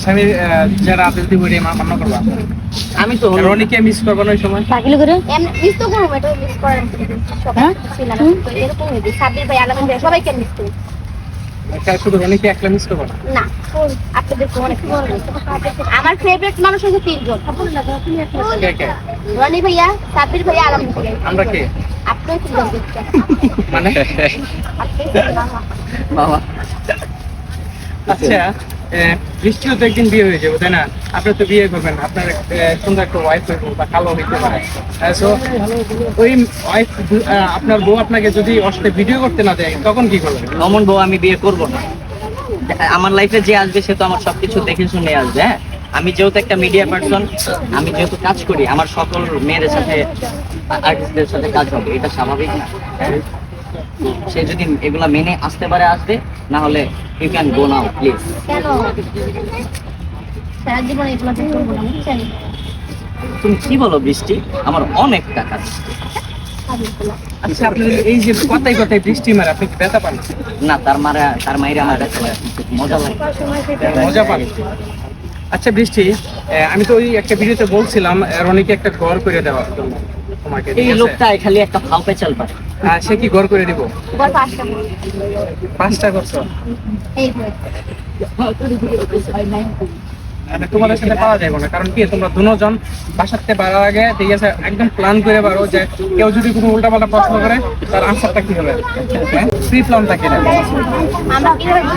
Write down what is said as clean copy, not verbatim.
স্বামী যারা আপনি বলি মান্য করবা। আমি তো রনিকে মিস করবো না ওই সময়। পাগল করে এমনি মিস তো করব, এটা মিস করেন সবাই ছিল না তো এরকম হইছে। সাবির ভাই আলামিন ভাই সবাইকে মিস করি শুধু রনিকে একলা মিস করবো না? না, আপনাদের অনেক আমার ফেভারিট মানুষ হচ্ছে তিনজন। কে কে? রনি ভাইয়া, সাবির ভাইয়া, আলামিন ভাইয়া। আমরা কে? আপনি তিনজন দেখছেন মানে আপনি বাবা আচ্ছা, বৃষ্টিও তো একদিন বিয়ে হয়ে যাবো তাই না? আপনি তো বিয়ে করবেন, আপনার সুন্দর একটা ওয়াইফ হইব বা কালো হইতে পারে। সো ওই ওয়াইফ, আপনার বউ আপনাকে যদি অষ্টে ভিডিও করতে না দেয় তখন কি করবেন? অমন বউ আমি বিয়ে করব না। আমার লাইফে যে আসবে সে তো আমার সবকিছু দেখে শুনে আসবে। হ্যাঁ, আমি যেহেতু একটা মিডিয়া পার্সন, আমি যেহেতু কাজ করি, আমার সকল মেয়েদের সাথে আর্টিস্টদের সাথে কাজ হবে, এটা স্বাভাবিক না? সে যদি এগুলা মেনে আসতে পারে আসবে, না হলে you can go now please. কেন সারা জীবন এগুলো তো করবো না, বুঝছেন? তুমি কি বলো বৃষ্টি? আমার অনেক টাকা। আচ্ছা, আপনি এই যে কথায় কথায় বৃষ্টি মারে আপনি কি ব্যথা পান? না, তার মায়ের আমার ব্যথা লাগে, মজা লাগে। মজা পান? আচ্ছা বৃষ্টি, আমি তো ওই একটা ভিডিওতে বলছিলাম রনিকে একটা ঘর করে দেওয়ার জন্য তোমাকে, ঠিক এই আছে? লোকটা খালি একটা ফাও পেঁচাল পারে। সে কি ঘর করে দিব? গল্প আসতে 5টা করছো? এই বই তোমাদের সাথে পাওয়া যাবে না, কারণ কি তোমরা দুজন বাসাতে বাড়ার আগে ঠিক আছে একদম প্ল্যান করে পারো যে কেউ যদি কোনো উল্টাপাল্টা প্রশ্ন করে তার আনসারটা কি হবে, প্রি প্ল্যান থাকে না। আমরা কিভাবে